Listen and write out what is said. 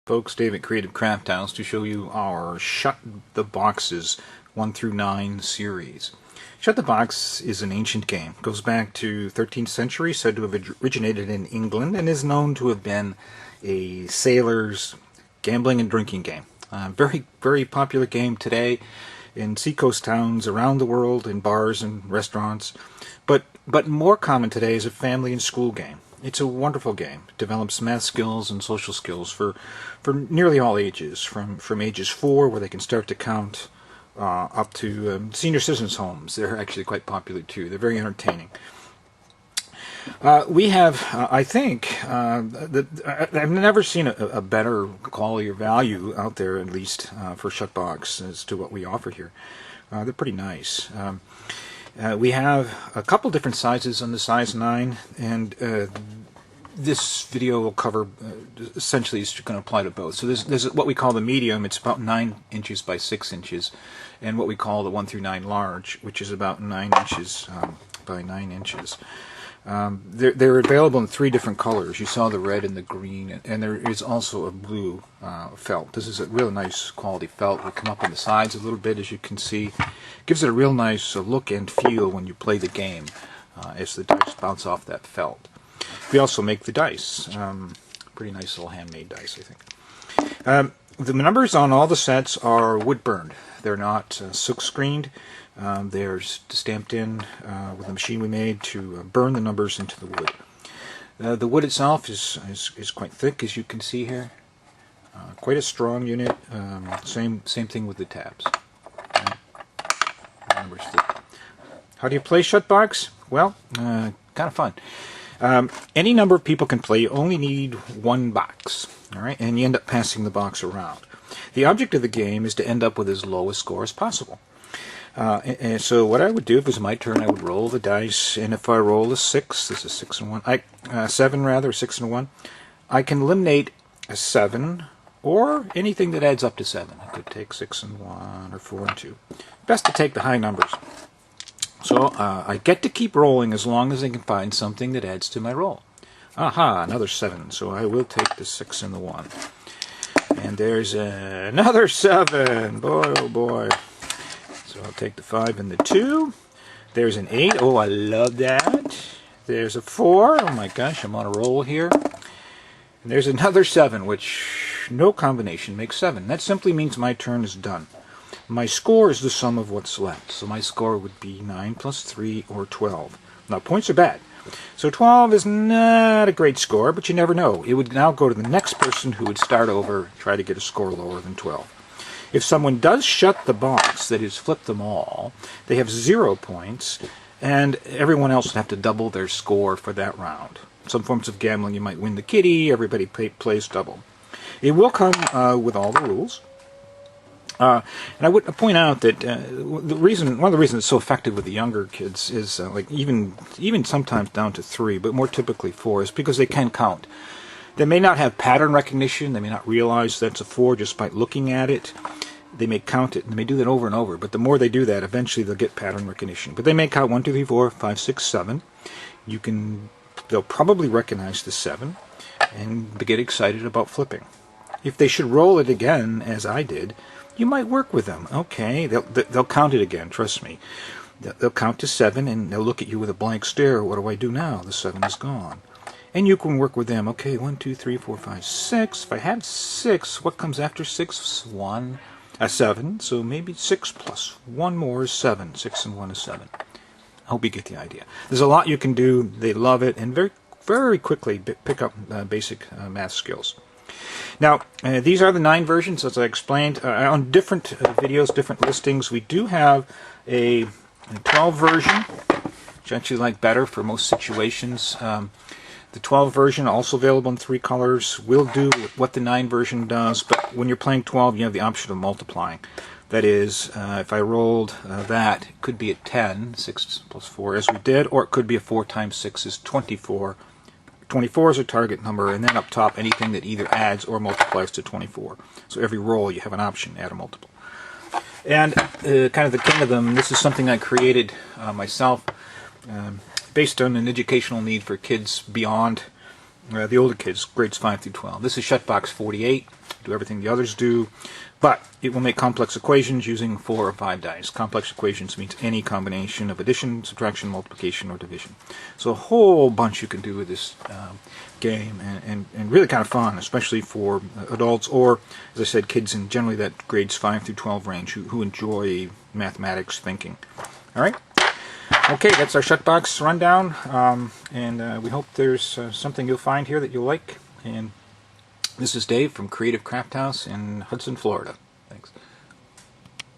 Folks, Dave at Creative Craft House to show you our Shut the Boxes 1 through 9 series. Shut the Box is an ancient game. It goes back to 13th century, said to have originated in England, and is known to have been a sailor's gambling and drinking game. Very, very popular game today in seacoast towns around the world, in bars and restaurants. But more common today is a family and school game. It's a wonderful game. It develops math skills and social skills for nearly all ages, from ages 4, where they can start to count, up to senior citizens' homes. They're actually quite popular too. They're very entertaining. We have, I think, I've never seen a better quality or value out there, at least for Shutbox, as to what we offer here. They're pretty nice. We have a couple different sizes on the size 9, and this video will cover, essentially it's going to apply to both. So there's what we call the medium. It's about 9 inches by 6 inches, and what we call the 1 through 9 large, which is about 9 inches by 9 inches. They're available in 3 different colors. You saw the red and the green, and there is also a blue felt. This is a real nice quality felt. We come up on the sides a little bit, as you can see. Gives it a real nice look and feel when you play the game, as the dice bounce off that felt. We also make the dice. Pretty nice little handmade dice, I think. The numbers on all the sets are wood burned. They're not silk screened. They're stamped in with a machine we made to burn the numbers into the wood. The wood itself is quite thick, as you can see here. Quite a strong unit. Same thing with the tabs. How do you play Shutbox? Well, kind of fun. Any number of people can play. You only need 1 box, all right, and you end up passing the box around. The object of the game is to end up with as low a score as possible. And so what I would do, if it was my turn, I would roll the dice, and if I roll a 6, this is 6 and 1, 7 rather, 6 and 1, I can eliminate a 7 or anything that adds up to 7. I could take 6 and 1 or 4 and 2. Best to take the high numbers. So I get to keep rolling as long as I can find something that adds to my roll. Aha, another 7. So I will take the 6 and the 1. And there's another 7. Boy, oh boy. So I'll take the 5 and the 2. There's an 8. Oh, I love that. There's a 4. Oh my gosh, I'm on a roll here. And there's another 7, which no combination makes 7. That simply means my turn is done. My score is the sum of what's left. So my score would be 9 plus 3 or 12. Now, points are bad. So 12 is not a great score, but you never know. It would now go to the next person who would start over, try to get a score lower than 12. If someone does shut the box, that is, flip them all, they have 0 points, and everyone else would have to double their score for that round. Some forms of gambling, you might win the kitty, everybody plays double. It will come with all the rules. And I would point out that one of the reasons it's so effective with the younger kids is like even sometimes down to 3, but more typically 4, is because they can count. They may not have pattern recognition. They may not realize that's a 4 just by looking at it. They may count it, and they may do that over and over. But the more they do that, eventually they'll get pattern recognition. But they may count 1, 2, 3, 4, 5, 6, 7. They'll probably recognize the 7 and get excited about flipping. If they should roll it again, as I did, you might work with them. Okay, they'll count it again, trust me. They'll count to 7, and they'll look at you with a blank stare. What do I do now? The 7 is gone. And you can work with them. Okay, 1, 2, 3, 4, 5, 6. If I have 6, what comes after 6? 7. So maybe 6 plus 1 more is 7. 6 and 1 is 7. I hope you get the idea. There's a lot you can do. They love it, and very, very quickly pick up basic math skills. Now, these are the 9 versions, as I explained. On different videos, different listings, we do have a 12 version, which I actually like better for most situations. The 12 version, also available in 3 colors, will do what the 9 version does, but when you're playing 12, you have the option of multiplying. That is, if I rolled that, it could be a 10, 6 plus 4, as we did, or it could be a 4 times 6 is 24. 24 is a target number, and then up top, anything that either adds or multiplies to 24. So every roll, you have an option, add or multiple. And kind of the king of them, this is something I created myself, based on an educational need for kids beyond the older kids, grades 5 through 12. This is Shutbox 48. Do everything the others do, but it will make complex equations using 4 or 5 dice. Complex equations means any combination of addition, subtraction, multiplication, or division. So a whole bunch you can do with this game, and really kind of fun, especially for adults or, as I said, kids in generally that grades 5 through 12 range who enjoy mathematics thinking. All right? Okay, that's our Shutbox rundown, and we hope there's something you'll find here that you'll like. And this is Dave from Creative Craft House in Hudson, Florida.